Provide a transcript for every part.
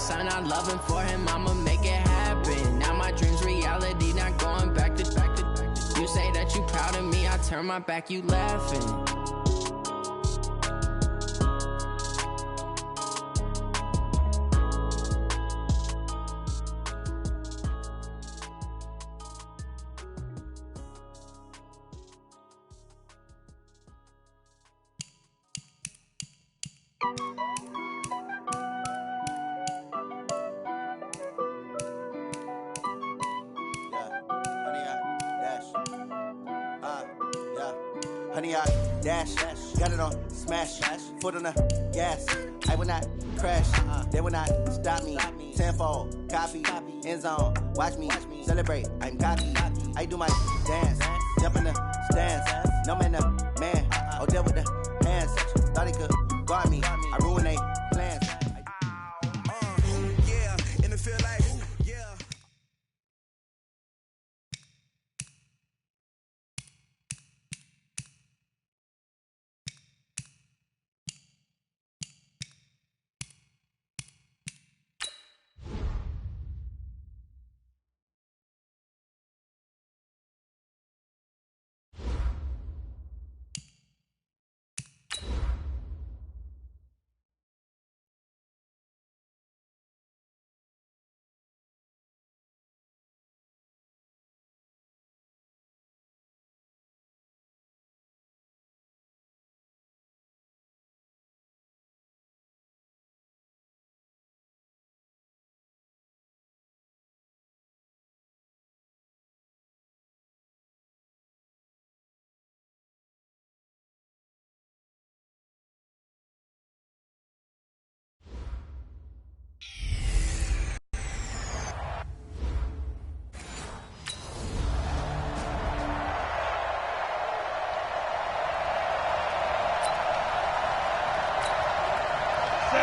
sign I'm loving for him, I'ma make it happen. Now my dreams reality, not going back to. You say that you proud of me, I turn my back, you laughing. Honey, I dash, got it on smash, foot on the gas. I will not crash, they will not stop me. Tenfold, copy, end zone, watch me celebrate. I'm cocky, I do my dance, jump in the stands. No man, the man, Odell with the hands. Thought he could guard me, I ruined they plans. Yeah, and it feel like, yeah.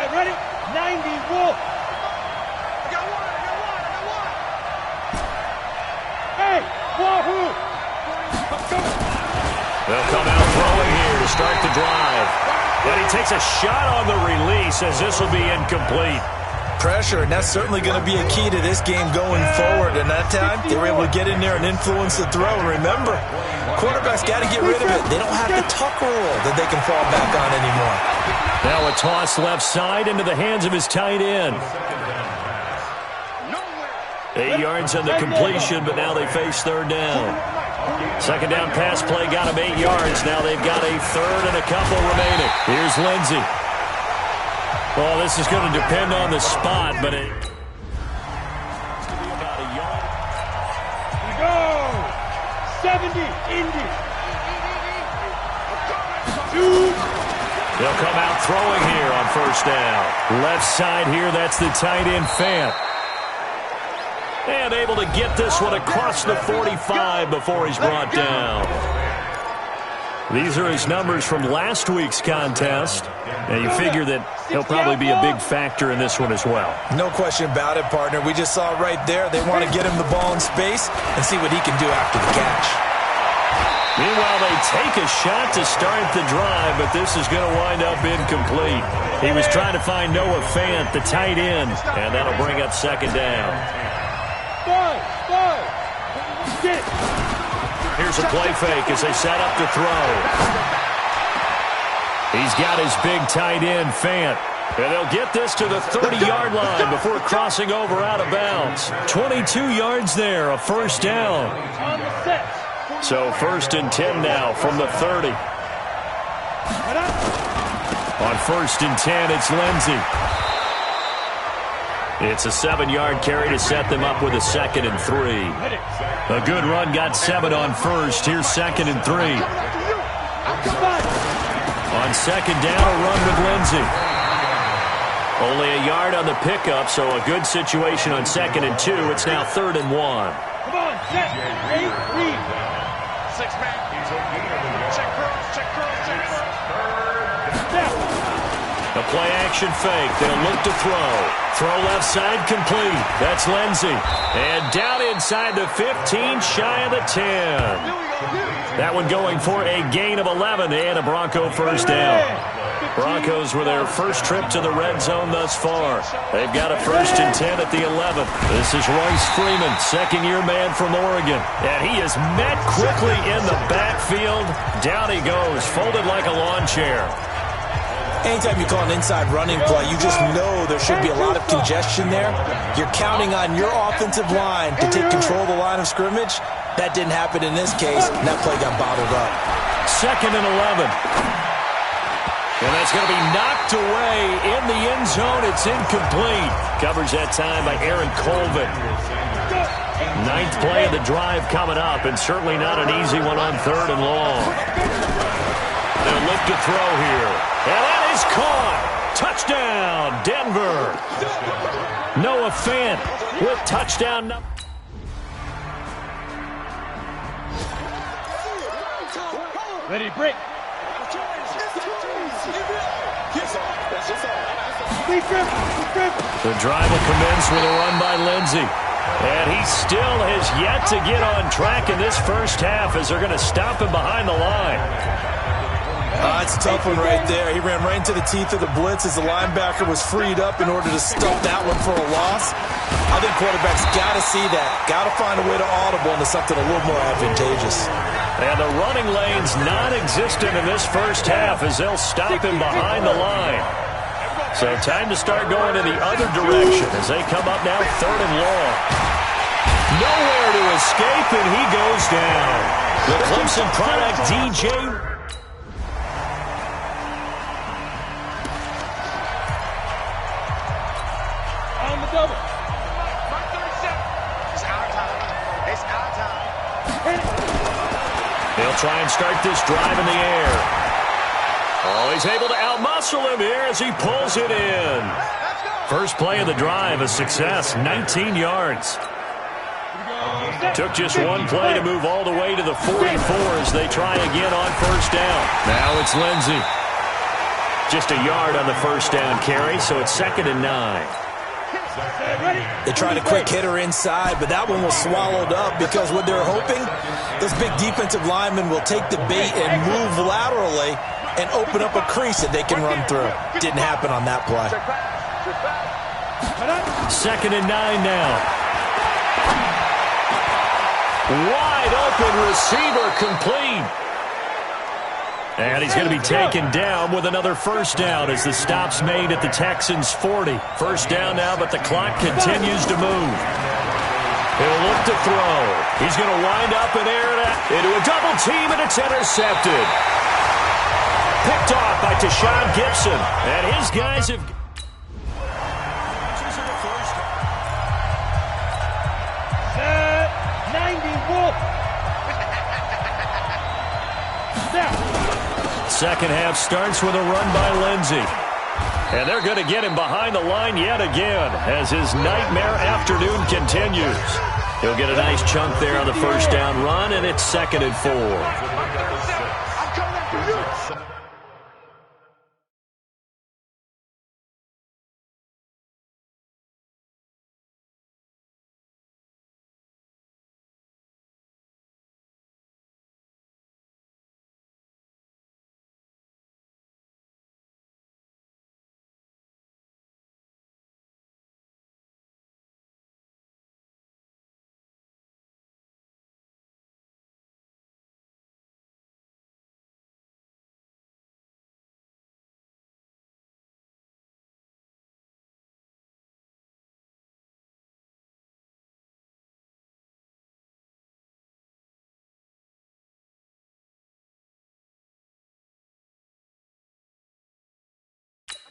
Ready? 90 wolf. I got one. Hey, wahoo! They'll come out throwing here to start the drive. And he takes a shot on the release as this will be incomplete. Pressure, and that's certainly going to be a key to this game going forward. And that time, they were able to get in there and influence the throw. And remember, quarterbacks got to get rid of it. They don't have the tuck rule that they can fall back on anymore. Now a toss left side into the hands of his tight end. 8 yards on the completion, but now they face third down. Second down pass play got him 8 yards. Now they've got a third and a couple remaining. Here's Lindsey. Well, this is going to depend on the spot, but it... About a yard. Go! 70, Indy. They'll come out throwing here on first down. Left side here, that's the tight end, Fant. And able to get this one across the 45 before he's brought down. These are his numbers from last week's contest. And you figure that he'll probably be a big factor in this one as well. No question about it, partner. We just saw right there. They want to get him the ball in space and see what he can do after the catch. Meanwhile, they take a shot to start the drive, but this is going to wind up incomplete. He was trying to find Noah Fant, the tight end, and that'll bring up second down. Here's a play fake as they set up to throw. He's got his big tight end, Fant. And they'll get this to the 30-yard line before crossing over out of bounds. 22 yards there, a first down. So first and 10 now from the 30. On first and 10, it's Lindsey. It's a 7-yard carry to set them up with a second and 3. A good run got 7 on first. Here's second and 3. On second down, a run with Lindsey. Only a yard on the pickup, so a good situation on second and 2. It's now third and 1. Come on, set, read. 6-man. Check cross. A play-action fake. They'll look to throw. Throw left side complete. That's Lindsey. And down inside the 15, shy of the 10. That one going for a gain of 11 and a Bronco first down. Broncos with their first trip to the red zone thus far. They've got a 1st and 10 at the 11th. This is Royce Freeman, second-year man from Oregon. And he is met quickly in the backfield. Down he goes, folded like a lawn chair. Anytime you call an inside running play, you just know there should be a lot of congestion there. You're counting on your offensive line to take control of the line of scrimmage. That didn't happen in this case, and that play got bottled up. 2nd and 11. And that's going to be knocked away in the end zone. It's incomplete. Covers that time by Aaron Colvin. 9th play of the drive coming up, and certainly not an easy one on 3rd and long. They'll look to throw here. And that is caught. Touchdown, Denver. Noah Fant with touchdown number. Ready, break. The drive will commence with a run by Lindsey. And he still has yet to get on track in this first half as they're going to stop him behind the line. It's a tough one right there. He ran right into the teeth of the blitz as the linebacker was freed up in order to stuff that one for a loss. I think quarterbacks got to see that. Got to find a way to audible into something a little more advantageous. And the running lane's non-existent in this first half as they'll stop him behind the line. So time to start going in the other direction as they come up now 3rd and long. Nowhere to escape, and he goes down. The Clemson product, DJ. On the double. It's our time. It's our time. They'll try and start this drive in the air. Oh, he's able to outmuscle him here as he pulls it in. First play of the drive, a success, 19 yards. Took just one play to move all the way to the 44 as they try again on 1st down. Now it's Lindsey. Just a yard on the 1st down carry, so it's 2nd and 9. They tried a quick hitter inside, but that one was swallowed up because what they're hoping, those big defensive linemen will take the bait and move laterally and open up a crease that they can run through. Didn't happen on that play. 2nd and 9 now. Wide open receiver complete. And he's going to be taken down with another 1st down as the stop's made at the Texans' 40. 1st down now, but the clock continues to move. He'll look to throw. He's going to wind up and air it out into a double team, and it's intercepted. Picked off by Tashawn Gibson. And his guys have... Set. 90 Wolf. Now. Second half starts with a run by Lindsey. And they're going to get him behind the line yet again as his nightmare afternoon continues. He'll get a nice chunk there on the 1st down run, and it's 2nd and 4.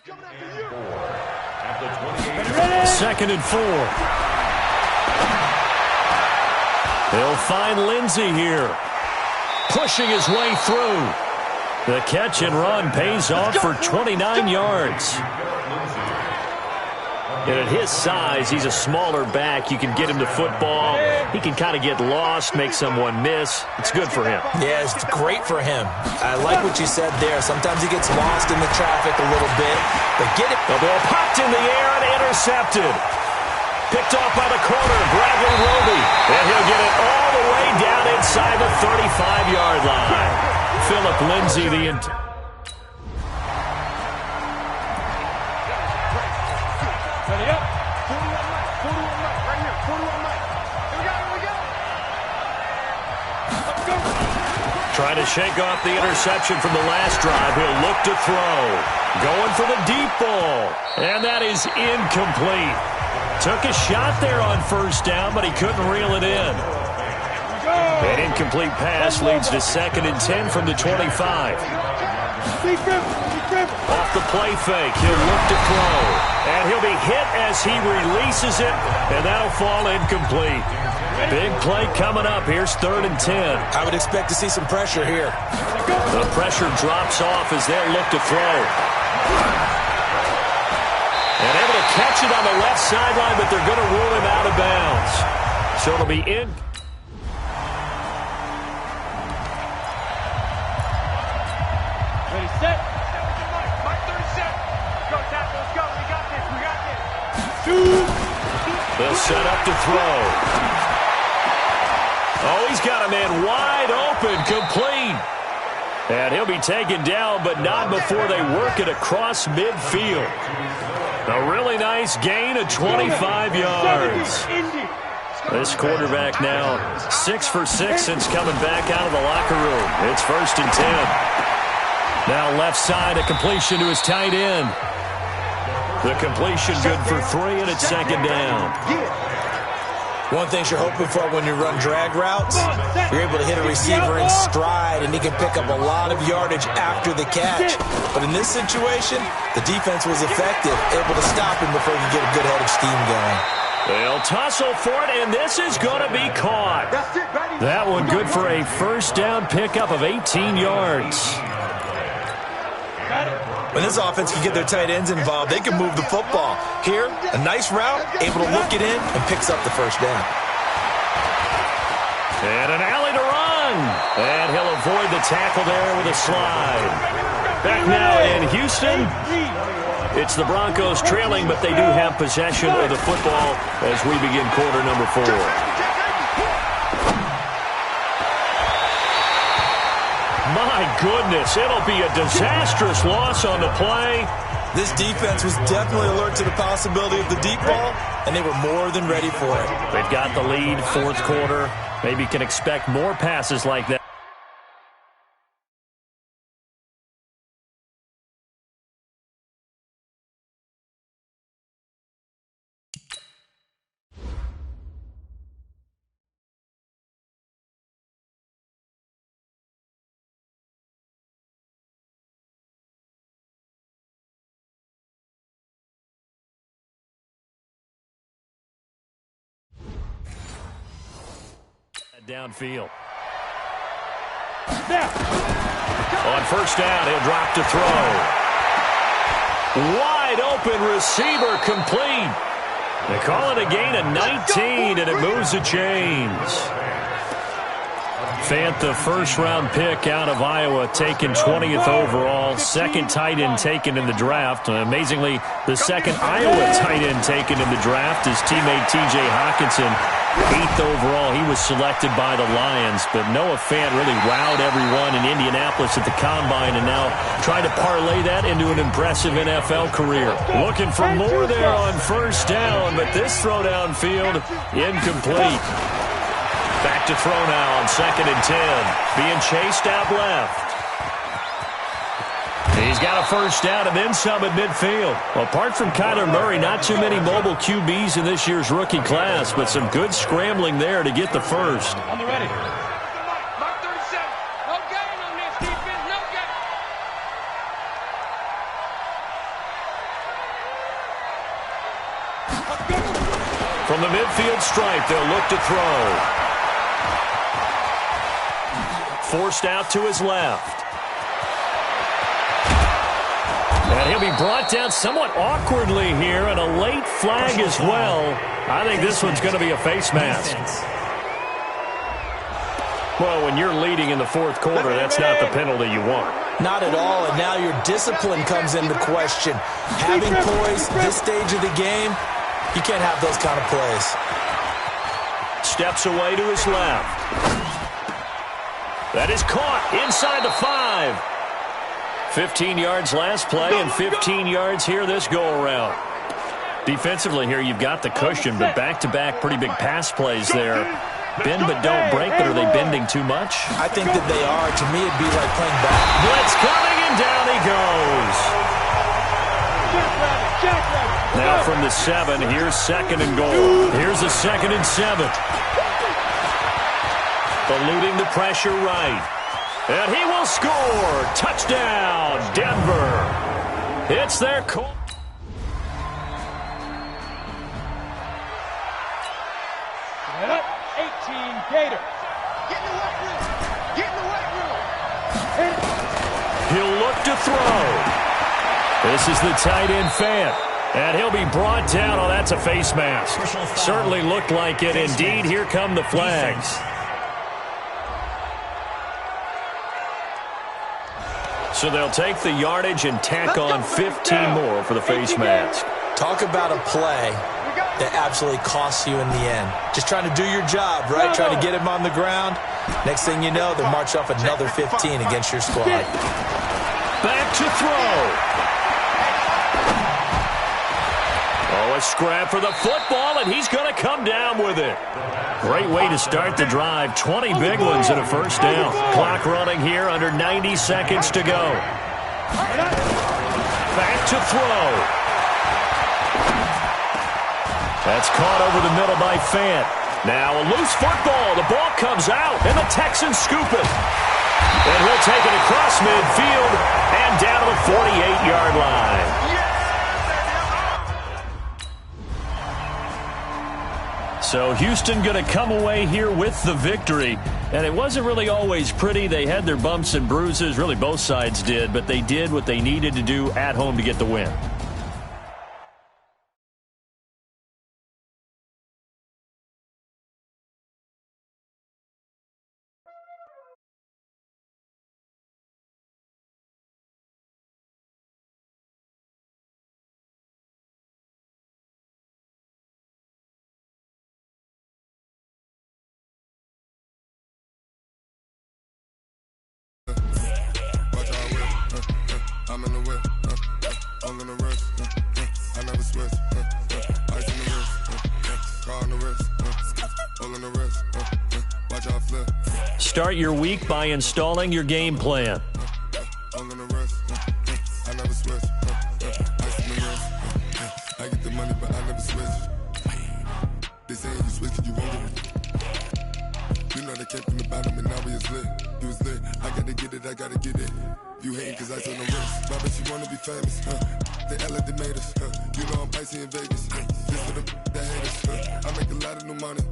I'm coming after you. Second and 4. They'll find Lindsey here. Pushing his way through. The catch and run pays off for 29 yards. And at his size, he's a smaller back. You can get him to football. He can kind of get lost, make someone miss. It's good for him. Yeah, it's great for him. I like what you said there. Sometimes he gets lost in the traffic a little bit. But get it. The ball popped in the air and intercepted. Picked off by the corner, Bradley Roby. And he'll get it all the way down inside the 35-yard line. Philip Lindsay, the Trying to shake off the interception from the last drive. He'll look to throw. Going for the deep ball. And that is incomplete. Took a shot there on first down, but he couldn't reel it in. An incomplete pass leads to 2nd and 10 from the 25. Off the play fake, he'll look to throw. And he'll be hit as he releases it, and that'll fall incomplete. Big play coming up. Here's 3rd and 10. I would expect to see some pressure here. The pressure drops off as they'll look to throw. And able to catch it on the left sideline, but they're going to rule him out of bounds. So it'll be in. Ready, set. Mike 37. Go, tackle, let's go. We got this. We got this. They'll set up to throw. Oh, he's got a man wide open, complete. And he'll be taken down, but not before they work it across midfield. A really nice gain of 25 yards. This quarterback now 6 for 6 since coming back out of the locker room. It's 1st and 10. Now left side, a completion to his tight end. The completion good for 3, and it's 2nd down. One thing you're hoping for when you run drag routes, you're able to hit a receiver in stride, and he can pick up a lot of yardage after the catch. But in this situation, the defense was effective, able to stop him before he could get a good head of steam going. They'll tussle for it, and this is going to be caught. That one good for a 1st down pickup of 18 yards. When this offense can get their tight ends involved, they can move the football. Here, a nice route, able to look it in, and picks up the 1st down. And an alley to run. And he'll avoid the tackle there with a slide. Back now in Houston. It's the Broncos trailing, but they do have possession of the football as we begin quarter number 4. My goodness, it'll be a disastrous loss on the play. This defense was definitely alert to the possibility of the deep ball, and they were more than ready for it. They've got the lead, 4th quarter. Maybe can expect more passes like that. Downfield. On 1st down, he'll drop to throw. Wide open receiver, complete. They call it a gain of 19, and it moves the chains. Fant, the 1st-round pick out of Iowa, taken 20th overall, 2nd tight end taken in the draft. Amazingly, the 2nd Iowa tight end taken in the draft is teammate T.J. Hockenson. 8th overall, he was selected by the Lions, but Noah Fant really wowed everyone in Indianapolis at the Combine and now trying to parlay that into an impressive NFL career. Looking for more there on 1st down, but this throw downfield, incomplete. Back to throw now on 2nd and 10. Being chased out left. He's got a 1st down and then some at midfield. Apart from Kyler Murray, not too many mobile QBs in this year's rookie class, but some good scrambling there to get the 1st. On the ready. Mike 37. No gain on this defense. No gain. From the midfield stripe, they'll look to throw. Forced out to his left. And he'll be brought down somewhat awkwardly here, and a late flag as well. I think this one's going to be a face mask. Well, when you're leading in the 4th quarter, that's not the penalty you want. Not at all, and now your discipline comes into question. Having poise this stage of the game, you can't have those kind of plays. Steps away to his left. That is caught inside the 5. 15 yards last play and 15 yards here this go-around. Defensively here, you've got the cushion, but back-to-back pretty big pass plays there. Bend but don't break, but are they bending too much? I think that they are. To me, it'd be like playing ball. Blitz coming, and down he goes. Now from the 7, here's 2nd and goal. Here's a 2nd and 7. Eluding the pressure right. And he will score. Touchdown, Denver. It's their call. And up, 18 Gator. Get in the weight room. Get in the weight room. Hit it. He'll look to throw. This is the tight end Fant. And he'll be brought down. Oh, that's a face mask. Certainly looked like it. Indeed, here come the flags. So they'll take the yardage and tack on 15 more for the face mask. Talk about a play that absolutely costs you in the end. Just trying to do your job, right? Trying to get him on the ground. Next thing you know, they'll march off another 15 against your squad. Back to throw. Oh, a scrap for the football, and he's going to come down with it. Great way to start the drive. 20 big ones and a first down. Clock running here, under 90 seconds to go. Back to throw. That's caught over the middle by Fant. Now a loose football. The ball comes out, and the Texans scoop it. And he'll take it across midfield and down to the 48-yard line. So Houston going to come away here with the victory. And it wasn't really always pretty. They had their bumps and bruises. Really, both sides did. But they did what they needed to do at home to get the win. I'm in the whip, I'm in the wrist, I never switch, ice in the wrist, car on the wrist, all in the wrist, watch out flip. Start your week by installing your game plan. All in the wrist, I never switch, ice in the wrist, I get the money but I never switch. They saying you switch and you won't get it. You know they came from the bottom and now we is lit. You was lit, I gotta get it, I gotta get it. You hating cause ice on the wrist. But I bet you wanna be famous, They act like they made us, You know I'm icy in Vegas, Just for the that hate us, I make a lot of new money,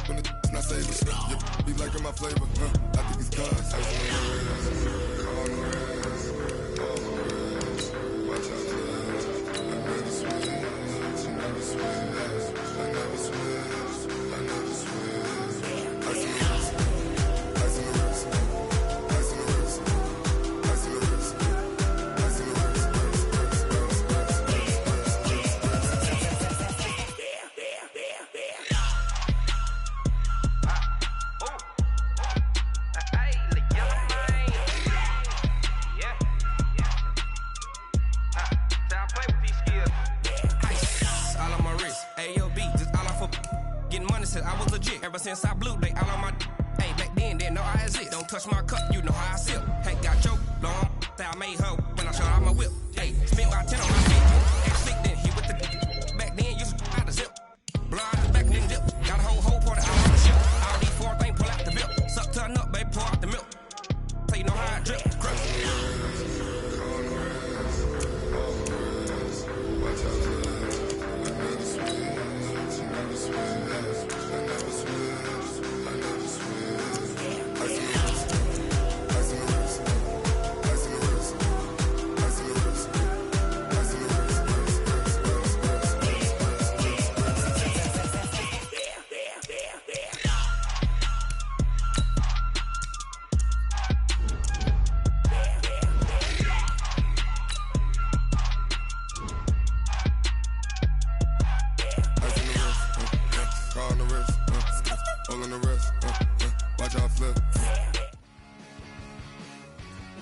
When it's not savers, You be liking my flavor, I think it's cause ice on the wrist, on the wrist, on the wrist. Watch out for that. I never switch, I never switch, I never switch, I never switch. Ice on the wrist, ice on the wrist, ice on the wrist. Ever since I blew, they all on my hey, back then, didn't know I exist. Don't touch my cup, you know how I sip. Hey, got choked, long, that I made her when I showed out my whip. Hey, spent about 10 on my feet. Ex slick, then he with the back then, used to out the zip. Blow out the back and then dip. Got a whole party out on the ship. All these 4 things pull out the bip. Suck to a nut, baby, pour out the milk. So you know how I drip. Crush.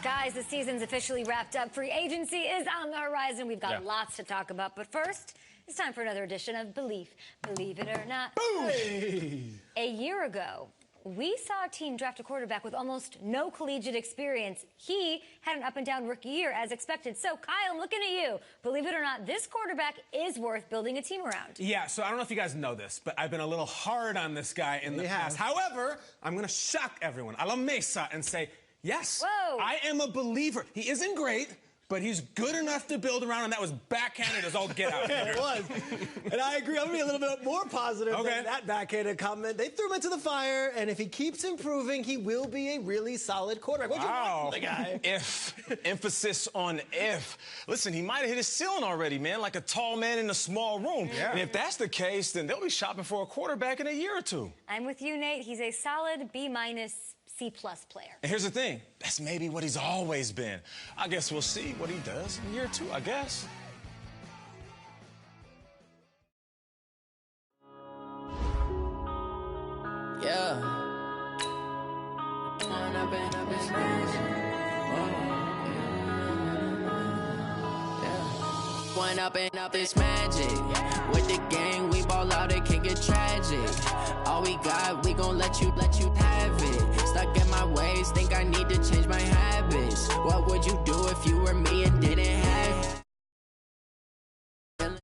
Guys, the season's officially wrapped up. Free agency is on the horizon. We've got lots to talk about. But first, It's time for another edition of Believe It or Not. Boom! A year ago, we saw a team draft a quarterback with almost no collegiate experience. He had an up-and-down rookie year, as expected. So, Kyle, I'm looking at you. Believe it or not, this quarterback is worth building a team around. Yeah, so I don't know if you guys know this, but I've been a little hard on this guy in the past. However, I'm going to shock everyone a la mesa and say, yes, I am a believer. He isn't great, but he's good enough to build around, and that was backhanded as all get out. It was. And I agree. I'm going to be a little bit more positive than that backhanded comment. They threw him into the fire, and if he keeps improving, he will be a really solid quarterback. What do you want from the guy? Emphasis on if. Listen, he might have hit his ceiling already, man, like a tall man in a small room. Yeah. And if that's the case, then they'll be shopping for a quarterback in a year or two. I'm with you, Nate. He's a solid B- C+ player. And here's the thing. That's maybe what he's always been. I guess we'll see what he does in year two, I guess. Yeah. One up and up is magic. With the gang, we ball out, it can get tragic. All we got, we gon' let you have it. Stuck in my ways, think I need to change my habits. What would you do if you were me and didn't have it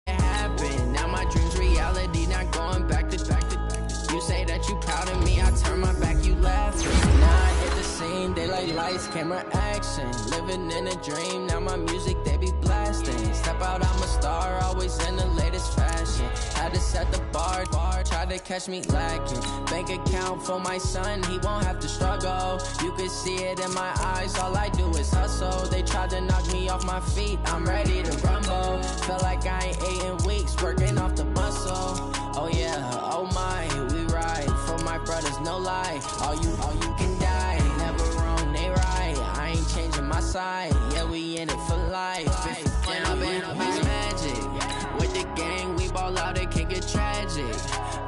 happen? Now my dreams reality, not going back to. You say that you proud of me, I turn my back, you laughing. Now I hit the scene, daylight lights, camera action. Living in a dream, now my music, they be blasting. Step out, I'm a star, always in the latest fashion. Had to set the bar, tried to catch me lacking. Bank account for my son, he won't have to struggle. You can see it in my eyes, all I do is hustle. They tried to knock me off my feet, I'm ready to rumble. Felt like I ain't ate in weeks, working off the muscle. Oh yeah, oh my, we ride for my brothers, no lie. All you can die, never wrong, they right. I ain't changing my side, yeah, we in it for life. Down, it's magic. With the gang, we ball out, it can get tragic.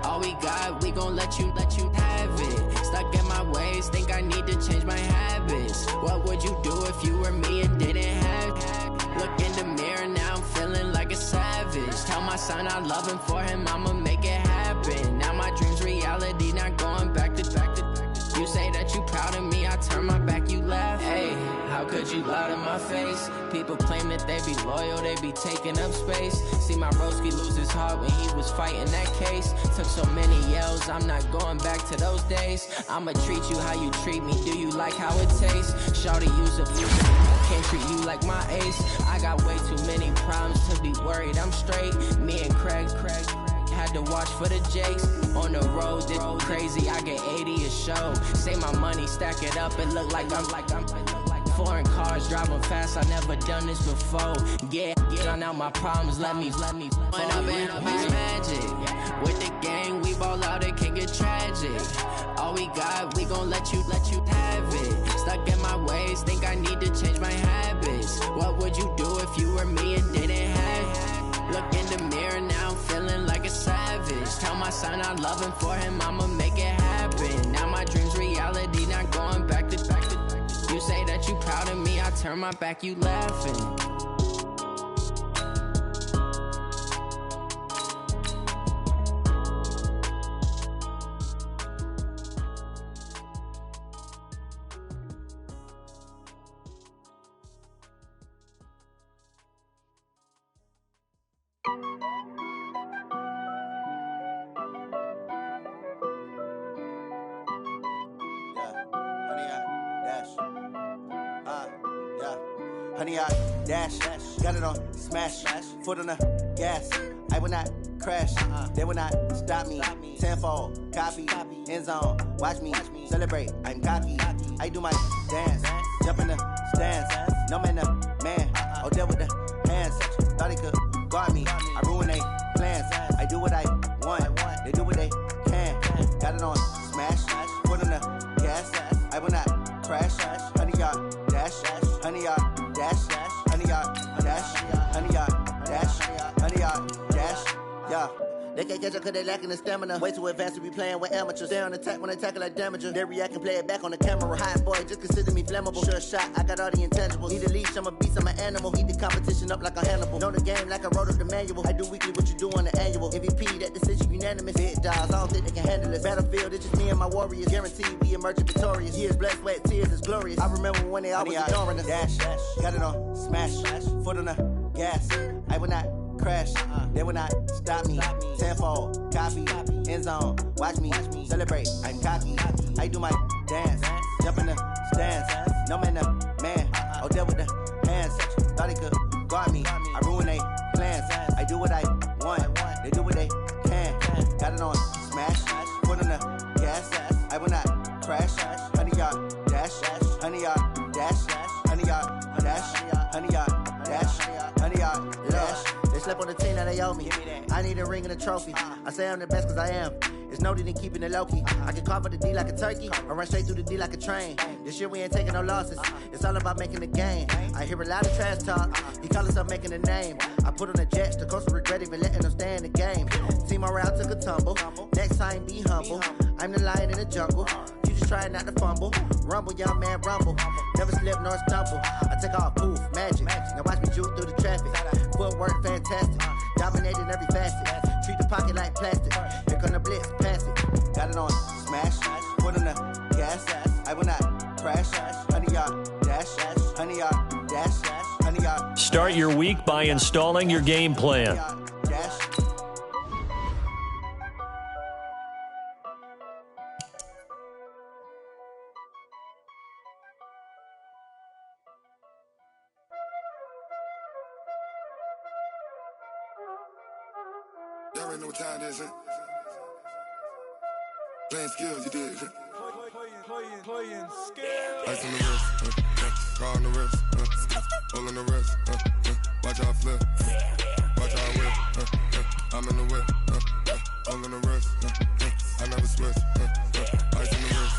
All we got, we gon' let you have it. Stuck in my ways, think I need to change my habits. What would you do if you were me and didn't have it? Look in the mirror, now I'm feeling like a savage. Tell my son I love him, for him I'ma make it happen. Now my dreams reality, not going back to. You say that you proud of me, I turn my back, you laugh. Hey, how could you lie to my face? People claim that they be loyal, they be taking up space. See my broski lose his heart when he was fighting that case. Took so many yells, I'm not going back to those days. I'ma treat you how you treat me, do you like how it tastes? Shawty, use a can't treat you like my ace. I got way too many problems to be worried, I'm straight. Me and Craig had to watch for the Jakes. On the road, this crazy, I get 80 a show. Say my money, stack it up, it look like I'm foreign cars, driving fast, I never done this before. Get on out my problems, let me One up and up is magic. With the gang, we ball out, it can get tragic. All we got, we gon' let you have it. Stuck in my ways, think I need to change my habits. What would you do if you were me and didn't have it? Look in the mirror, now I'm feeling like a savage. Tell my son I love him, for him I'ma make it happen. Now my dreams reality, not going back to. You say that you proud of me, I turn my back, you laughing. Honey, I dash, got it on smash, foot on the gas. I will not crash, they will not stop me. Tenfold, copy, end zone, watch me celebrate. I'm cocky, I do my dance, jump in the stands. No man, man, oh there with the hands. Thought he could guard me, I ruin they plans. I do what I want, they do what they can. Got it on smash, foot on the gas. I will not crash, honey, y'all dash, honey, y'all dash, honey, y'all dash, honey, y'all dash, honey, y'all dash, yeah. They can't catch up cause they lacking the stamina. Way too advanced to be playing with amateurs. Stay on attack when they tackle like damager. They react and play it back on the camera. Hot boy, just consider me flammable. Sure shot, I got all the intangibles. Need a leash, I'm a beast, I'm an animal. Eat the competition up like a Hannibal. Know the game like I wrote up the manual. I do weekly what you do on the annual. MVP, that decision unanimous. Big dogs, I don't think they can handle it. Battlefield, it's just me and my warriors. Guaranteed we emerge victorious. Years, blood, sweat, tears, it's glorious. I remember when they always ignoring us. Dash, got it on, smash, foot on the gas. I will not crash, they will not stop me. Tenfold, copy, end zone, watch me celebrate. I'm cocky, I do my dance, jump in the stands. No man, man, oh, there with the hands. Thought he could guard me, I ruin they plans. I do what I want, they do what they can. Got it on, smash, foot on the gas. I will not crash, 100-yard dash, 100-yard dash, 100-yard dash, 100-yard dash, 100-yard dash. They slept on the team that they owe me. I need a ring and a trophy. I say I'm the best cause I am. It's noted in keeping it low-key. I can carve up the D like a turkey or run straight through the D like a train. This year we ain't taking no losses. It's all about making the game. I hear a lot of trash talk. He call himself making a name. I put on the Jets. The coach will regret even letting them stay in the game. Team morale took a tumble. Next time be humble. I'm the lion in the jungle. You just try not to fumble. Rumble, young man, rumble. Never slip nor stumble. I take off, poof, magic. Now watch me juke through the traffic. Footwork fantastic. Dominating every facet. Treat the pocket like plastic. Here come the blitz, pass it. Got it on, smash. Foot on the gas. I will not crash. 100-yard dash. 100-yard dash. 100-yard. Start your week by installing your game plan. Y'all already know what time it is, huh? Playing skills, you did. Playing skills. Ice on the wrist, car on the wrist, hole on the wrist, watch how I flip, watch how I whip, I'm in the whip, hole on the wrist, I never switch, ice on the wrist,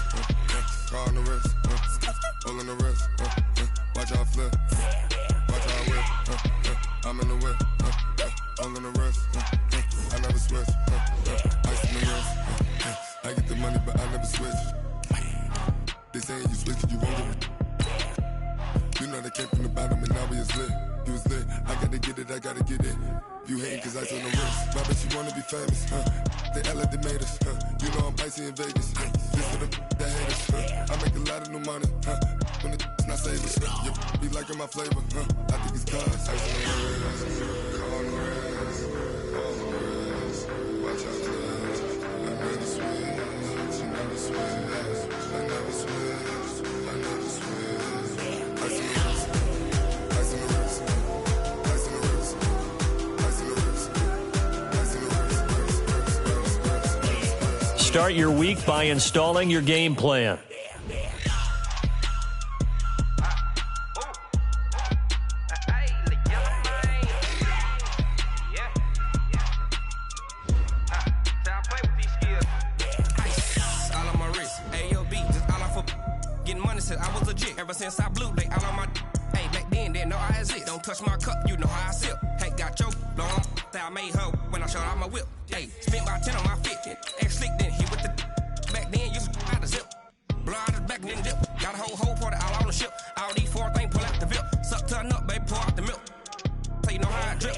car on the wrist, hole on the wrist, watch how I flip, watch how I whip, I'm in the whip, hole on the wrist, I never switch, ice on the wrist, I get the money but I never switch. They saying you switch it, you won't get it. You know they came from the bottom and now we is lit. You was lit, I gotta get it, I gotta get it. You hating cause ice on the wrist. My bitch, you wanna be famous, They act like they made us, You know I'm icy in Vegas, This for the that hate us, I make a lot of new money, When it's not savers, You be liking my flavor, I think it's cause ice on the wrist, car on the wrist, all on the wrist, watch out for this. I never switch, I never switch, I never switch, I never switch. Ice on the wrist, ice on the wrist, ice on the wrist, ice on the wrist, ice on the wrist. Start your week by installing your game plan. Ever since I blew, they all on my. Hey, back then, didn't know I exist. Don't touch my cup, you know how I sip. Hey, got your long that I made her when I showed out my whip. Hey, spent about 10 on my fit. Ex slick, then he with the. Back then, used to out the zip. Blow out his back, then dip. Got a whole party all on the ship. All these four things pull out the VIP. Suck, turn up, baby, pour out the milk. So you know how I drip.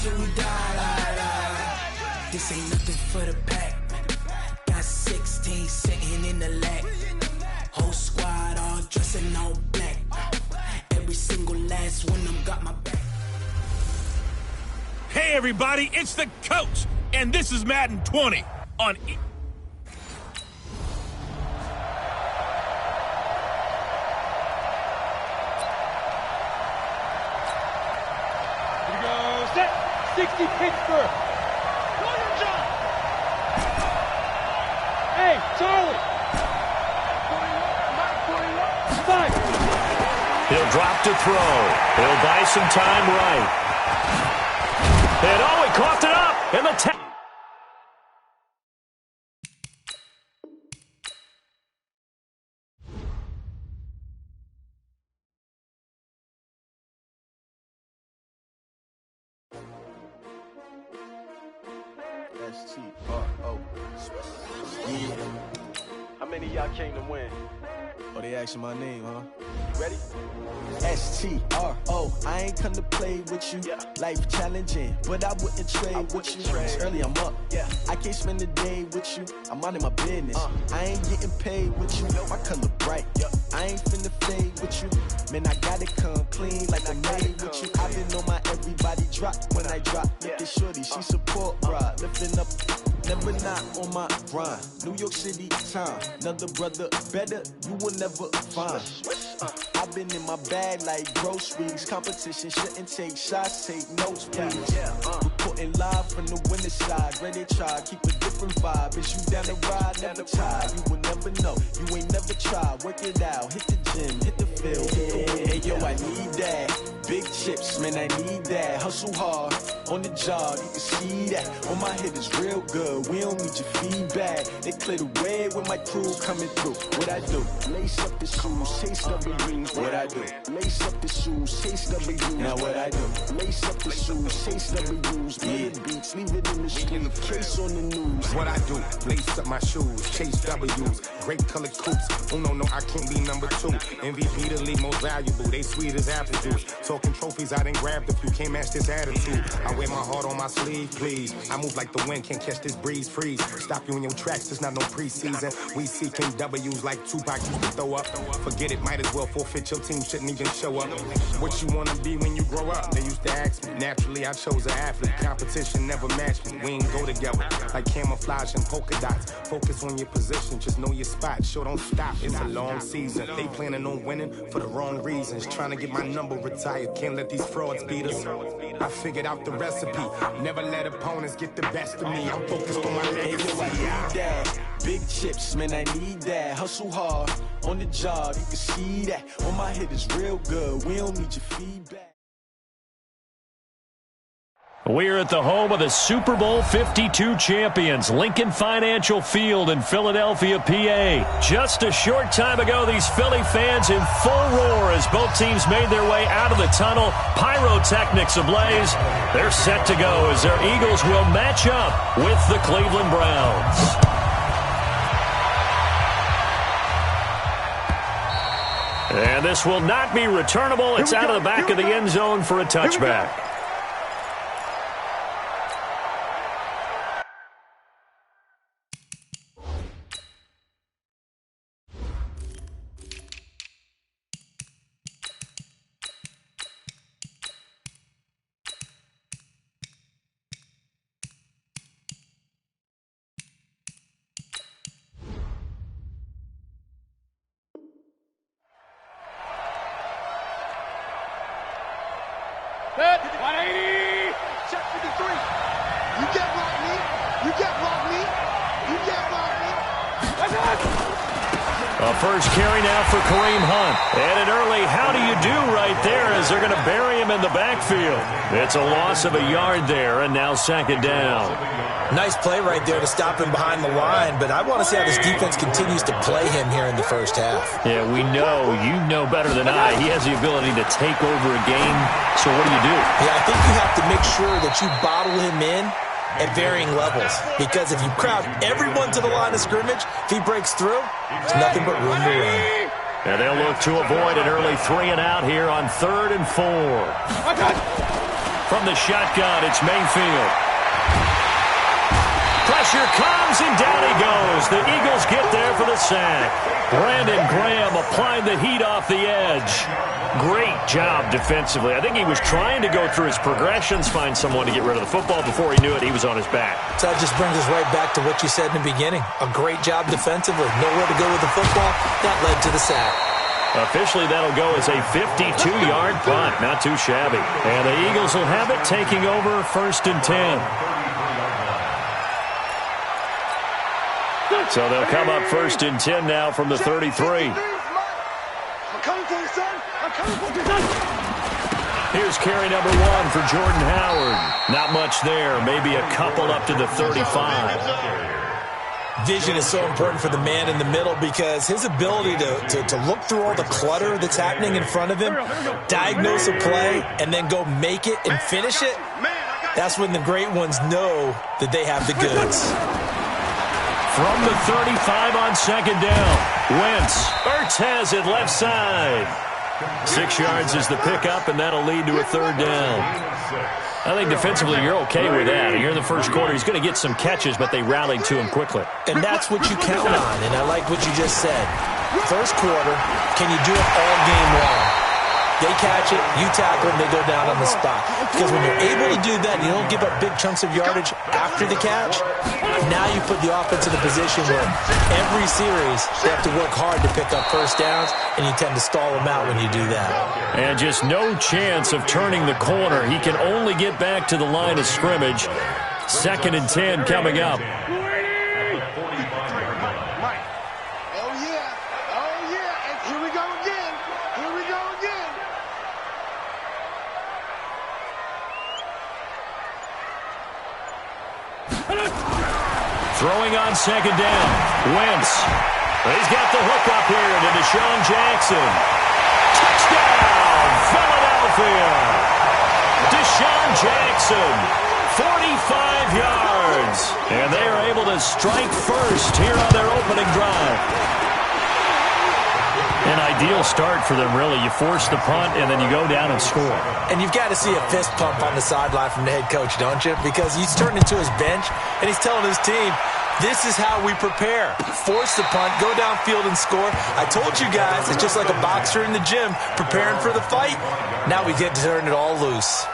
till we die. This ain't nothing for the pack. Got 16 sitting in the lap. Whole squad all dressing all black. Every single last one of them got my back. Hey everybody, it's the coach, and this is Madden 20 on Set 60 Pittsburgh. Hey, Charlie. 5. He'll drop to throw. He'll buy some time right. And oh, he coughed it up. And the S-T-R-O. Yeah. How many of y'all came to win? Oh, they asking my name, huh? Ready? S-T-R-O. I ain't come to play with you. Yeah. Life challenging, but I wouldn't trade with you. It's early, I'm up. Yeah. I can't spend the day with you. I'm minding my business. I ain't getting paid with you. My color bright. Yeah. I ain't finna fade with you. Man, I gotta come clean like I'm made with you. I've been on my everybody drop when I drop. Look at shorty, she support ride. Lifting up, never not on my grind. New York City time. Another brother better, you will never find. I've been in my bag like groceries. Competition shouldn't take shots, take notes, please. Reporting live from the winter side. Ready to try, keep a different vibe. Is you down the ride, never try. You will never know, you ain't never tried. Work it out, hit the gym, hit the field. Hey, yo, I need that. Big chips, man, I need that. Hustle hard, on the job, you can see that. On my head is real good, we don't need your feedback. They clear the way with my crew coming through. What I do? Lace up the shoes, chase W's. What I do? Lace up the shoes, chase W's. Now what I do? Lace up the shoes, chase W's. Play the beats, leave it in the street, case on the news. What I do? Lace up my shoes, chase W's. Great color coops. Oh no, I can't be number 2. MVP the league most valuable. They sweet as apple juice. Talking trophies, I didn't grab the few. Can't match this attitude. I wear my heart on my sleeve, please. I move like the wind, can't catch this breeze, freeze. Stop you in your tracks, there's not no preseason. We seeking W's like Tupac used to throw up. Forget it, might as well forfeit. Your team shouldn't even show up. What you wanna be when you grow up? They used to ask me. Naturally, I chose an athlete. Competition never matched me. We ain't go together like camouflage and polka dots. Focus on your position, just know your spot. Sure, don't stop. It's a long season. They planning on winning for the wrong reasons. Trying to get my number retired. Can't let these frauds beat us. I figured out the recipe. Never let opponents get the best of me. I'm focused on my legacy. I need that. Big chips, man, I need that. Hustle hard, on the job, you can see that. On my head is real good, we don't need your feedback. We're at the home of the Super Bowl 52 champions, Lincoln Financial Field in Philadelphia, PA. Just a short time ago, these Philly fans in full roar as both teams made their way out of the tunnel. Pyrotechnics ablaze. They're set to go as their Eagles will match up with the Cleveland Browns. And this will not be returnable. It's out of the back of the end zone for a touchback. Set, 180. Check for the 3. You get Rodney. You get Rodney. You get Rodney. A first carry now for Kareem Hunt. And an early how do you do right there as they're going to bury him in the backfield. It's a loss of a yard there, and now second down. Nice play right there to stop him behind the line, but I want to see how this defense continues to play him here in the first half. Yeah, we know. You know better than I. He has the ability to take over a game, so what do you do? Yeah, I think you have to make sure that you bottle him in at varying levels, because if you crowd everyone to the line of scrimmage, if he breaks through, there's nothing but room to run. And they'll look to avoid an early 3 and out here on 3rd and 4. From the shotgun, it's Mayfield. Pressure comes, and down he goes. The Eagles get there for the sack. Brandon Graham applied the heat off the edge. Great job defensively. I think he was trying to go through his progressions, find someone to get rid of the football. Before he knew it, he was on his back. So that just brings us right back to what you said in the beginning. A great job defensively. Nowhere to go with the football. That led to the sack. Officially, that'll go as a 52-yard punt. Not too shabby. And the Eagles will have it, taking over 1st and 10. So they'll come up 1st and 10 now from the 33. I'm coming for you, son. I'm coming for you, son. Here's carry number 1 for Jordan Howard. Not much there. Maybe a couple up to the 35. Vision is so important for the man in the middle because his ability to look through all the clutter that's happening in front of him, diagnose a play, and then go make it and finish it, that's when the great ones know that they have the goods. From the 35 on 2nd down. Wentz. Ertz has it left side. 6 yards is the pickup, and that'll lead to a 3rd down. I think defensively you're okay with that. Here in the first quarter, he's going to get some catches, but they rallied to him quickly. And that's what you count on, and I like what you just said. First quarter, can you do it all game long? They catch it, you tackle them, they go down on the spot. Because when you're able to do that, you don't give up big chunks of yardage after the catch. Now you put the offense in a position where every series they have to work hard to pick up first downs, and you tend to stall them out when you do that. And just no chance of turning the corner. He can only get back to the line of scrimmage. 2nd and 10 coming up. Throwing on 2nd down. Wentz. He's got the hook up here to Deshaun Jackson. Touchdown, Philadelphia. Deshaun Jackson, 45 yards. And they are able to strike first here on their opening drive. An ideal start for them, really. You force the punt, and then you go down and score. And you've got to see a fist pump on the sideline from the head coach, don't you? Because he's turned into his bench, and he's telling his team, this is how we prepare. Force the punt, go downfield and score. I told you guys, it's just like a boxer in the gym preparing for the fight. Now we get to turn it all loose.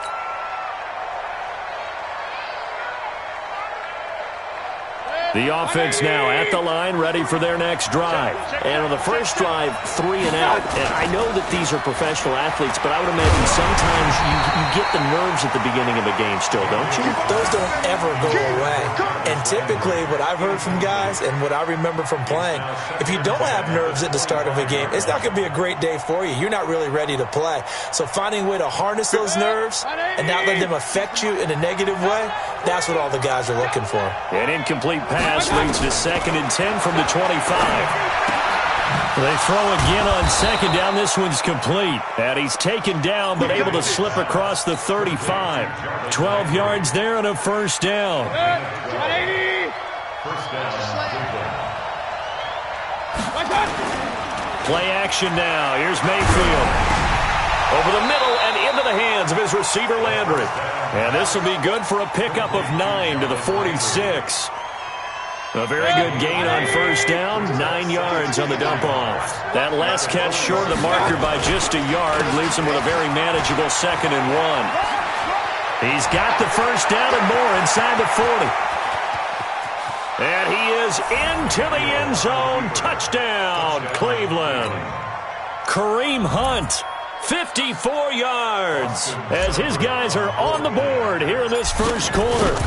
The offense now at the line, ready for their next drive. And on the first drive, 3 and out. And I know that these are professional athletes, but I would imagine sometimes you get the nerves at the beginning of a game still, don't you? Those don't ever go away. And typically what I've heard from guys and what I remember from playing, if you don't have nerves at the start of a game, it's not going to be a great day for you. You're not really ready to play. So finding a way to harness those nerves and not let them affect you in a negative way, that's what all the guys are looking for. An incomplete pass leads to 2nd and 10 from the 25. They throw again on 2nd down. This one's complete. And he's taken down, but able to slip across the 35. 12 yards there and a 1st down. Play action now. Here's Mayfield. Over the middle and into the hands of his receiver, Landry. And this will be good for a pickup of 9 to the 46. A very good gain on 1st down, 9 yards on the dump-off. That last catch short of the marker by just a yard leaves him with a very manageable 2nd and 1. He's got the 1st down and more inside the 40. And he is into the end zone. Touchdown, Cleveland. Kareem Hunt, 54 yards, as his guys are on the board here in this first quarter.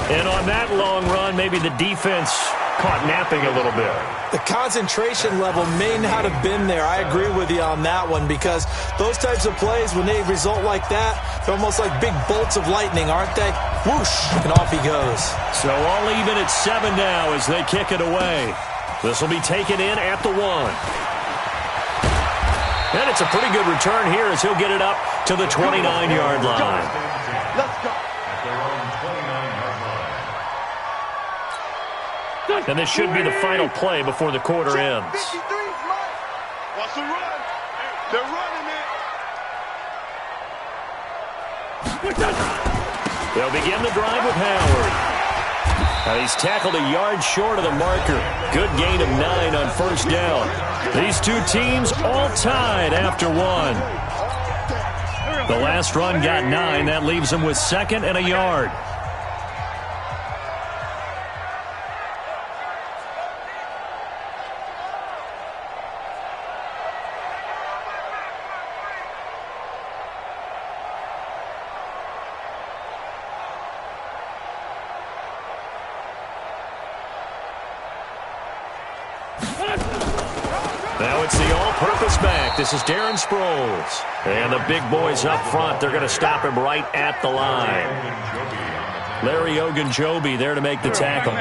And on that long run, maybe the defense caught napping a little bit. The concentration level may not have been there. I agree with you on that one because those types of plays, when they result like that, they're almost like big bolts of lightning, aren't they? Whoosh, and off he goes. So all even at 7 now as they kick it away. This will be taken in at the 1. And it's a pretty good return here as he'll get it up to the 29-yard line. Let's go. And this should be the final play before the quarter ends. Watch the run. They're running it. They'll begin the drive with Howard. He's tackled a yard short of the marker. Good gain of 9 on first down. These two teams all tied after 1. The last run got 9. That leaves them with 2nd and a yard. Now it's the all-purpose back. This is Darren Sproles. And the big boys up front, they're going to stop him right at the line. Larry Ogunjobi there to make the tackle.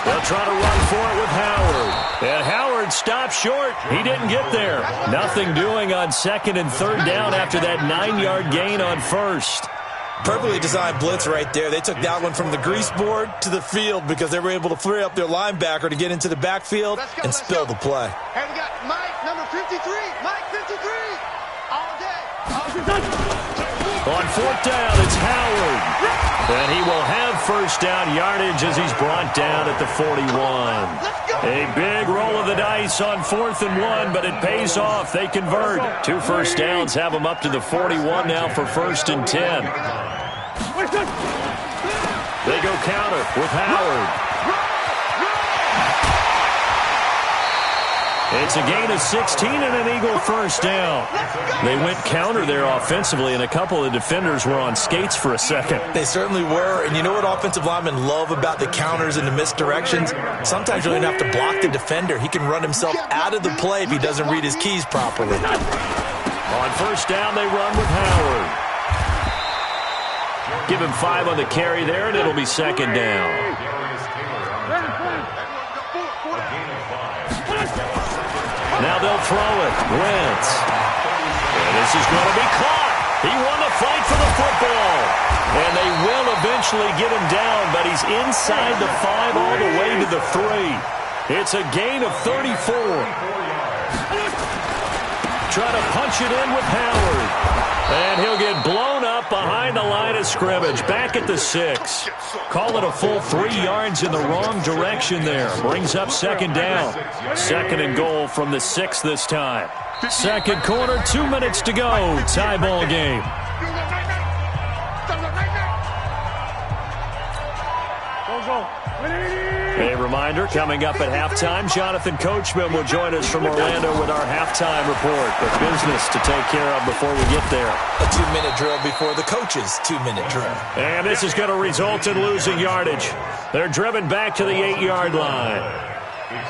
They'll try to run for it with Howard. And Howard stopped short. He didn't get there. Nothing doing on 2nd and 3rd down after that 9-yard gain on first. Perfectly designed blitz right there. They took that one from the grease board to the field because they were able to free up their linebacker to get into the backfield and spill the play. Hey, we got Mike, number 53. Mike, 53. All day. On 4th down, it's Howard. And he will have first down yardage as he's brought down at the 41. A big roll of the dice on 4th and 1, but it pays off. They convert. 2 first downs have them up to the 41 now for 1st and 10. They go counter with Howard. It's a gain of 16 and an Eagle first down. They went counter there offensively, and a couple of defenders were on skates for a second. They certainly were, and you know what offensive linemen love about the counters and the misdirections? Sometimes you don't have to block the defender. He can run himself out of the play if he doesn't read his keys properly. On first down, they run with Howard. Give him 5 on the carry there, and it'll be 2nd down. Now they'll throw it. Wentz. And this is going to be caught. He won the fight for the football. And they will eventually get him down, but he's inside the 5 all the way to the 3. It's a gain of 34. Try to punch it in with Howard. And he'll get blown up behind the line of scrimmage. Back at the 6. Call it a full 3 yards in the wrong direction there. Brings up 2nd down. 2nd and goal from the 6 this time. 2nd quarter, 2 minutes to go. Tie ball game. A reminder, coming up at halftime, Jonathan Coachman will join us from Orlando with our halftime report. But business to take care of before we get there. A 2-minute drill before the coach's 2-minute drill. And this is going to result in losing yardage. They're driven back to the 8-yard line.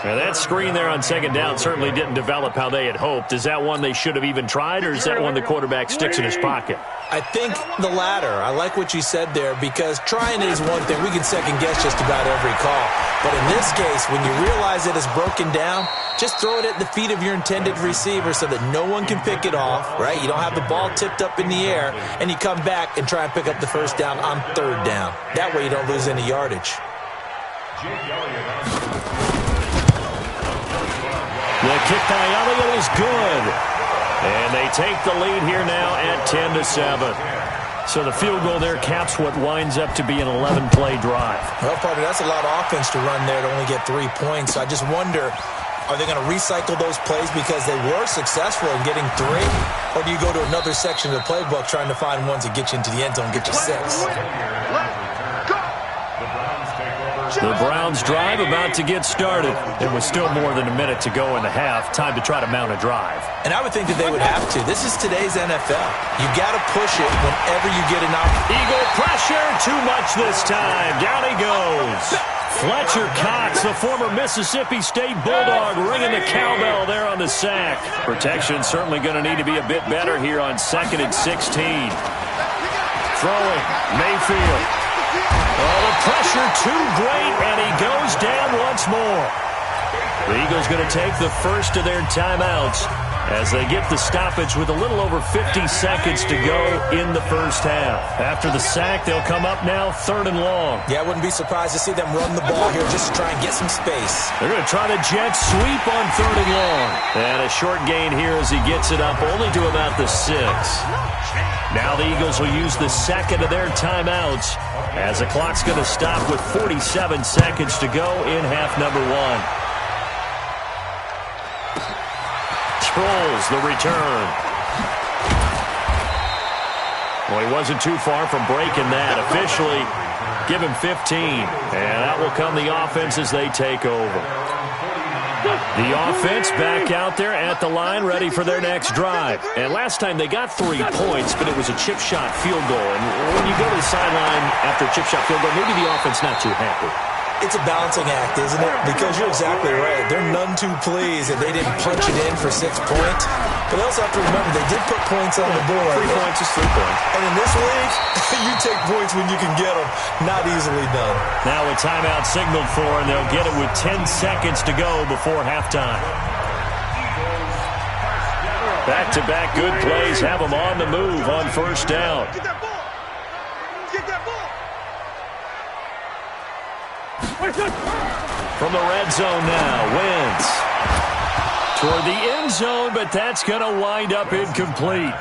And that screen there on 2nd down certainly didn't develop how they had hoped. Is that one they should have even tried, or is that one the quarterback sticks in his pocket? I think the latter. I like what you said there, because trying is one thing. We can second-guess just about every call. But in this case, when you realize it is broken down, just throw it at the feet of your intended receiver so that no one can pick it off, right? You don't have the ball tipped up in the air, and you come back and try and pick up the first down on 3rd down. That way you don't lose any yardage. The kick by Elliott is good. And they take the lead here now at 10-7. So the field goal there caps what winds up to be an 11-play drive. Well, partner, that's a lot of offense to run there to only get 3 points. So I just wonder, are they going to recycle those plays because they were successful in getting 3? Or do you go to another section of the playbook trying to find ones that get you into the end zone and get you 6? The Browns drive about to get started. It was still more than a minute to go in the half. Time to try to mount a drive. And I would think that they would have to. This is today's NFL. You got to push it whenever you get an opportunity. Eagle pressure, too much this time. Down he goes. Fletcher Cox, the former Mississippi State Bulldog, ringing the cowbell there on the sack. Protection certainly going to need to be a bit better here on 2nd and 16. Throwing, Mayfield. Oh, the pressure too great, and he goes down once more. The Eagles going to take the first of their timeouts as they get the stoppage with a little over 50 seconds to go in the first half. After the sack, they'll come up now 3rd and long. Yeah, I wouldn't be surprised to see them run the ball here just to try and get some space. They're going to try the jet sweep on 3rd and long. And a short gain here as he gets it up only to about the 6. Now the Eagles will use the second of their timeouts as the clock's going to stop with 47 seconds to go in half number 1. Trolls the return. Well, he wasn't too far from breaking that. Officially, give him 15. And out will come the offense as they take over. The offense back out there at the line, ready for their next drive. And last time they got 3 points, but it was a chip shot field goal. And when you go to the sideline after a chip shot field goal, maybe the offense not too happy. It's a balancing act, isn't it? Because you're exactly right. They're none too pleased that they didn't punch it in for 6 points. But they also have to remember they did put points on the board. 3 points is 3 points. And in this league, you take points when you can get them. Not easily done. Now a timeout signaled for, and they'll get it with 10 seconds to go before halftime. Back-to-back good plays have them on the move on first down. From the red zone now, Wentz toward the end zone, but that's going to wind up incomplete.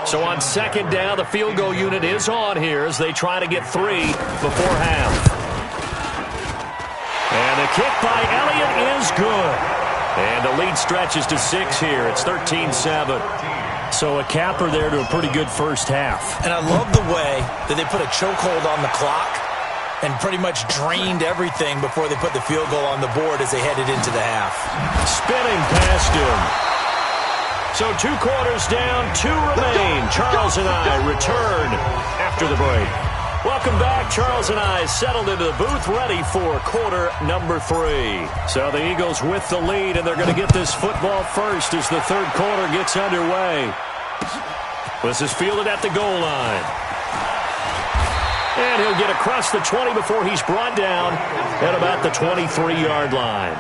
So on second down, the field goal unit is on here as they try to get 3 before half. And the kick by Elliott is good. And the lead stretches to 6 here. It's 13-7. So a capper there to a pretty good first half. And I love the way that they put a chokehold on the clock and pretty much drained everything before they put the field goal on the board as they headed into the half. Spinning past him. So 2 quarters down, 2 remain. Charles and I return after the break. Welcome back. Charles and I settled into the booth, ready for quarter number 3. So the Eagles with the lead, and they're going to get this football first as the third quarter gets underway. This is fielded at the goal line. And he'll get across the 20 before he's brought down at about the 23-yard line.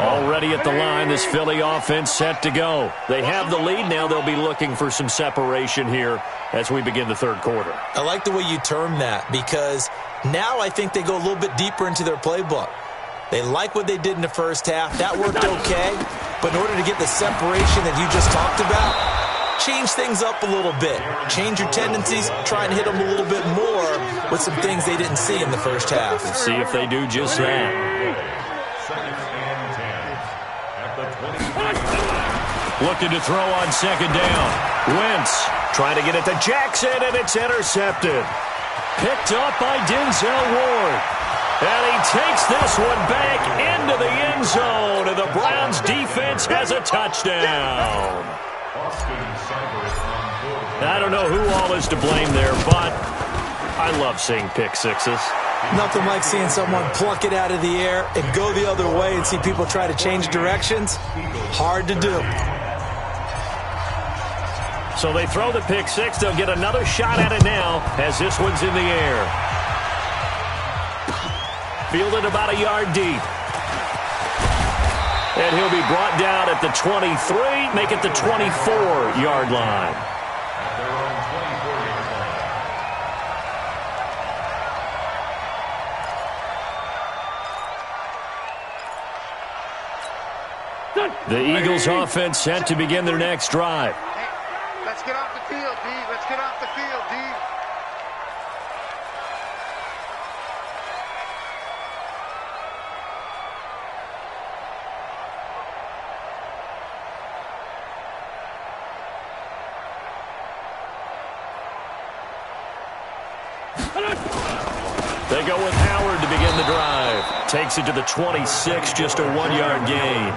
Already at the line, this Philly offense set to go. They have the lead. Now they'll be looking for some separation here as we begin the third quarter. I like the way you term that because now I think they go a little bit deeper into their playbook. They like what they did in the first half. That worked okay. But in order to get the separation that you just talked about, change things up a little bit. Change your tendencies. Try and hit them a little bit more with some things they didn't see in the first half. Let's see if they do just that. Looking to throw on second down. Wentz trying to get it to Jackson, and it's intercepted. Picked up by Denzel Ward. And he takes this one back into the end zone, and the Browns defense has a touchdown. I don't know who all is to blame there, but I love seeing pick sixes. Nothing like seeing someone pluck it out of the air and go the other way and see people try to change directions. Hard to do. So they throw the pick six. They'll get another shot at it now as this one's in the air. Fielded about a yard deep. And he'll be brought down at the 23, make it the 24-yard line. The Eagles offense set to begin their next drive. Hey, let's get off the field, D. Let's get off the field, D. They go with Howard to begin the drive. Takes it to the 26, just a 1-yard gain.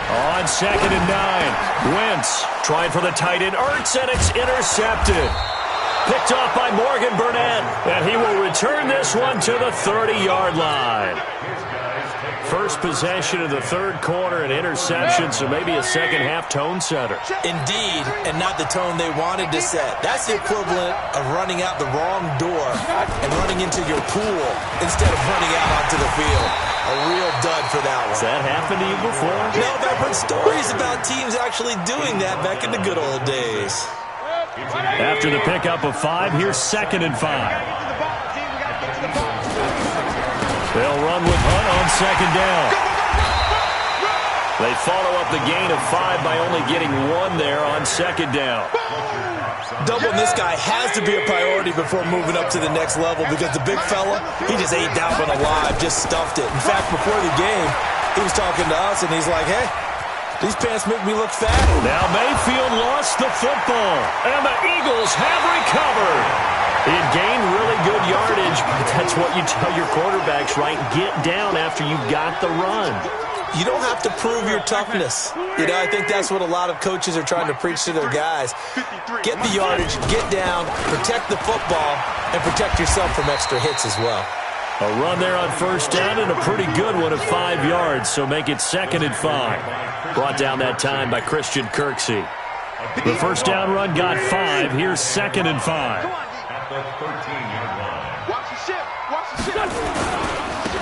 On second and 9, Wentz trying for the tight end, Ertz, and it's intercepted. Picked off by Morgan Burnett, and he will return this one to the 30-yard line. First possession of the third quarter, an interception, so maybe a second-half tone setter. Indeed, and not the tone they wanted to set. That's the equivalent of running out the wrong door and running into your pool instead of running out onto the field. A real dud for that one. Has that happened to you before? No, but I've heard stories about teams actually doing that back in the good old days. After the pickup of 5, here's 2nd and 5. They'll run with Hunt on 2nd down. They follow up the gain of 5 by only getting 1 there on 2nd down. Doubling this guy has to be a priority before moving up to the next level because the big fella, he just ate that one alive, just stuffed it. In fact, before the game, he was talking to us, and he's like, hey, these pants make me look fat. Now Mayfield lost the football, and the Eagles have recovered. He had gained really good yardage, but that's what you tell your quarterbacks, right? Get down after you got the run. You don't have to prove your toughness. You know, I think that's what a lot of coaches are trying to preach to their guys. Get the yardage, get down, protect the football, and protect yourself from extra hits as well. A run there on 1st down and a pretty good one of 5 yards, so make it 2nd and 5. Brought down that time by Christian Kirksey. The 1st down run got 5. Here's 2nd and 5.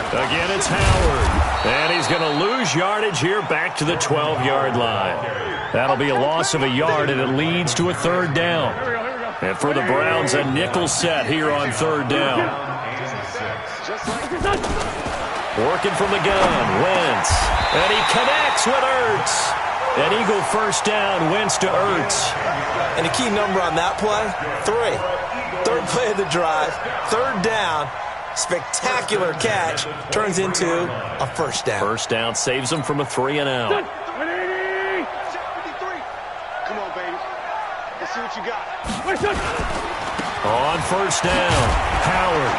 Again, it's Howard. And he's going to lose yardage here back to the 12-yard line. That'll be a loss of a yard, and it leads to a 3rd down. And for the Browns, a nickel set here on 3rd down. Working from the gun, Wentz. And he connects with Ertz. An Eagle 1st down, Wentz to Ertz. And a key number on that play, 3. 3rd play of the drive, 3rd down. Spectacular catch turns into a 1st down. 1st down saves him from a 3 and out. Come on, baby. Let's see what you got. On 1st down, Howard.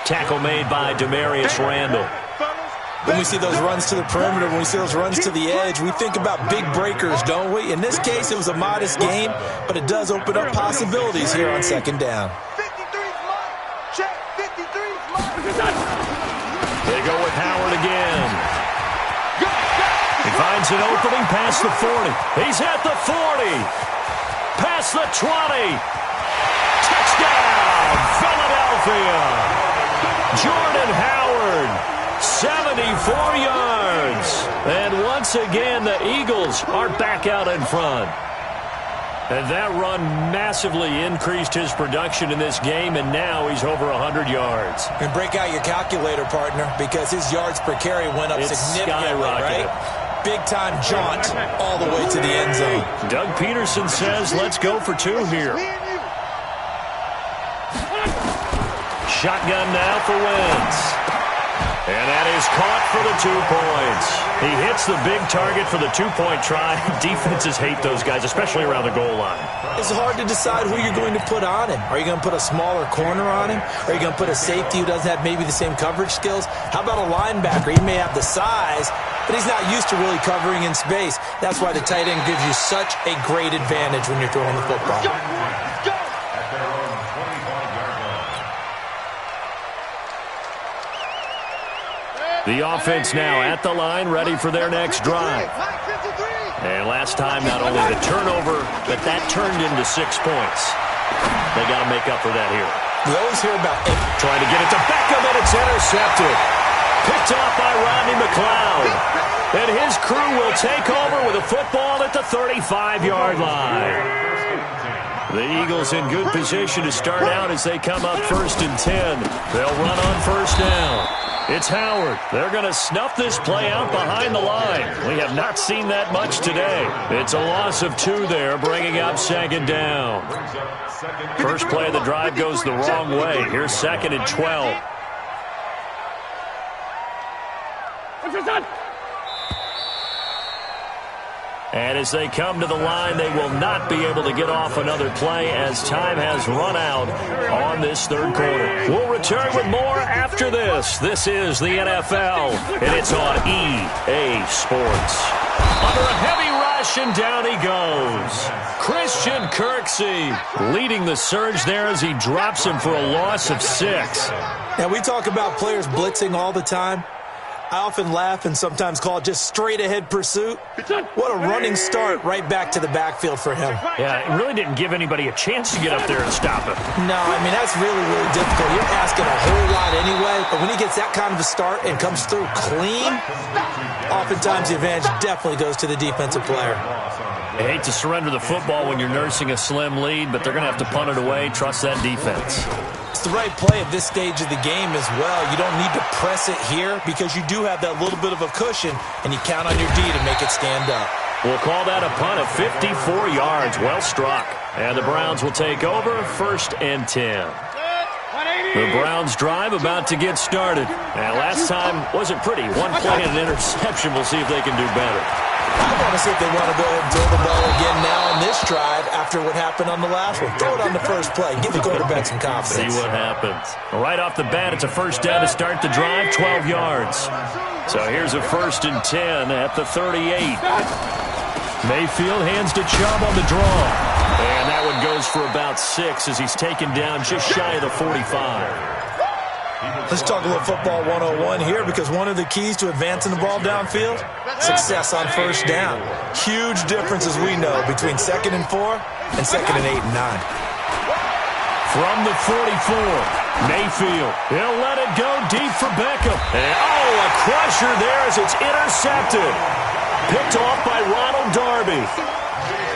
Tackle made by Demarius Randall. When we see those runs to the perimeter, when we see those runs to the edge, we think about big breakers, don't we? In this case, it was a modest gain, but it does open up possibilities here on 2nd down. They go with Howard again. He finds an opening past the 40. He's at the 40. Past the 20. Touchdown, Philadelphia. Jordan Howard, 74 yards. And once again, the Eagles are back out in front. And that run massively increased his production in this game, and now he's over 100 yards. And break out your calculator, partner, because his yards per carry went up significantly, right? Big-time jaunt all the way to the end zone. Doug Peterson says, let's go for 2 here. Shotgun now for Wentz. And that is caught for the 2 points. He hits the big target for the 2-point try. Defenses hate those guys, especially around the goal line. It's hard to decide who you're going to put on him. Are you going to put a smaller corner on him? Are you going to put a safety who doesn't have maybe the same coverage skills? How about a linebacker? He may have the size, but he's not used to really covering in space. That's why the tight end gives you such a great advantage when you're throwing the football. The offense now at the line, ready for their next drive. And last time, not only the turnover, but that turned into 6 points. They got to make up for that here. We always hear about it. Trying to get it to Beckham, and it's intercepted. Picked off by Rodney McLeod. And his crew will take over with a football at the 35-yard line. The Eagles in good position to start out as they come up 1st and 10. They'll run on 1st down. It's Howard. They're going to snuff this play out behind the line. We have not seen that much today. It's a loss of 2 there, bringing up 2nd down. First play of the drive goes the wrong way. Here's 2nd and 12. And as they come to the line, they will not be able to get off another play as time has run out on this 3rd quarter. We'll return with more after this. This is the NFL, and it's on EA Sports. Under a heavy rush, and down he goes. Chris Christian Kirksey leading the surge there as he drops him for a loss of 6. Now, we talk about players blitzing all the time. I often laugh and sometimes call it just straight-ahead pursuit. What a running start right back to the backfield for him. Yeah, it really didn't give anybody a chance to get up there and stop him. No, I mean, that's really, really difficult. You're asking a whole lot anyway, but when he gets that kind of a start and comes through clean, oftentimes the advantage definitely goes to the defensive player. They hate to surrender the football when you're nursing a slim lead, but they're going to have to punt it away. Trust that defense. It's the right play at this stage of the game as well. You don't need to press it here because you do have that little bit of a cushion, and you count on your D to make it stand up. We'll call that a punt of 54 yards. Well struck. And the Browns will take over 1st and 10. The Browns drive about to get started. And last time wasn't pretty. One play and an interception. We'll see if they can do better. I want to see if they want to go ahead and throw the ball again now on this drive after what happened on the last one. Throw it on the first play. Give the quarterback some confidence. See what happens. Right off the bat, it's a 1st down to start the drive, 12 yards. So here's a 1st and 10 at the 38. Mayfield hands to Chubb on the draw. And that one goes for about 6 as he's taken down just shy of the 45. Let's talk a little football 101 here because one of the keys to advancing the ball downfield, success on 1st down. Huge difference, as we know, between 2nd and 4 and 2nd and 8 and 9. From the 44, Mayfield. He'll let it go deep for Beckham. And, a crusher there as it's intercepted. Picked off by Ronald Darby.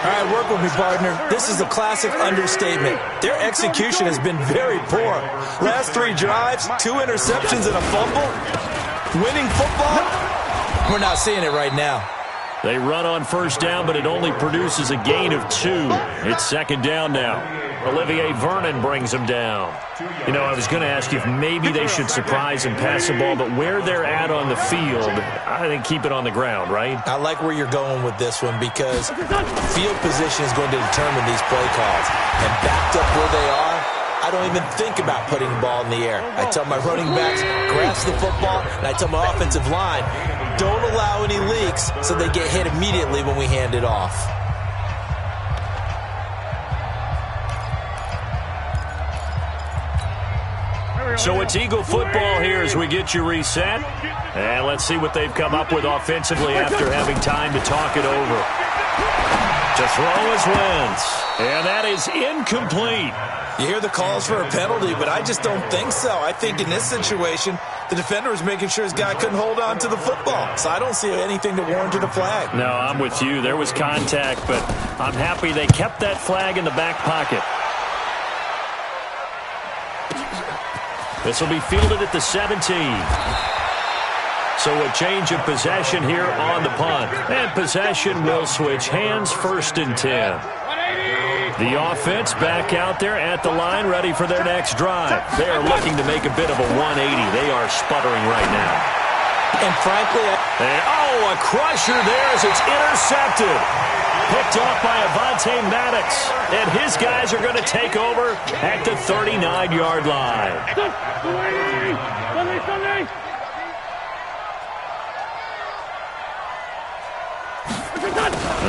All right, work with me, partner. This is a classic understatement. Their execution has been very poor. Last 3 drives, 2 interceptions and a fumble. Winning football? We're not seeing it right now. They run on 1st down, but it only produces a gain of 2. It's 2nd down now. Olivier Vernon brings him down. You know, I was going to ask you if maybe they should surprise and pass the ball, but where they're at on the field, I think keep it on the ground, right? I like where you're going with this one because field position is going to determine these play calls. And backed up where they are, I don't even think about putting the ball in the air. I tell my running backs, grasp the football, and I tell my offensive line, don't allow any leaks so they get hit immediately when we hand it off. So it's Eagle football here as we get you reset. And let's see what they've come up with offensively after having time to talk it over. To throw is Wentz. And that is incomplete. You hear the calls for a penalty, but I just don't think so. I think in this situation, the defender was making sure his guy couldn't hold on to the football. So I don't see anything to warrant a flag. No, I'm with you. There was contact, but I'm happy they kept that flag in the back pocket. This will be fielded at the 17. So a change of possession here on the punt. And possession will switch hands, 1st and 10. The offense back out there at the line, ready for their next drive. They are looking to make a bit of a 180. They are sputtering right now. And frankly, a crusher there as it's intercepted. Picked off by Avonte Maddox. And his guys are going to take over at the 39-yard line.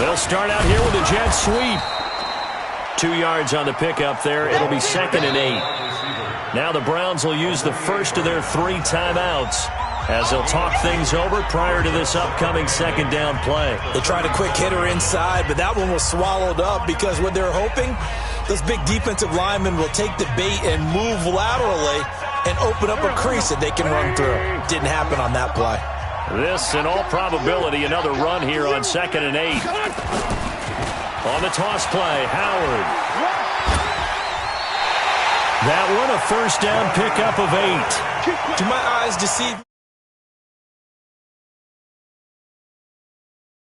They'll start out here with a jet sweep. 2 yards on the pickup there. It'll be 2nd and 8. Now the Browns will use the first of their 3 timeouts as they'll talk things over prior to this upcoming 2nd down play. They tried a quick hitter inside, but that one was swallowed up because what they're hoping, those big defensive linemen will take the bait and move laterally and open up a crease that they can run through. Didn't happen on that play. This, in all probability, another run here on 2nd and 8. On the toss play, Howard. That one, a 1st down pickup of 8. To my eyes, deceive.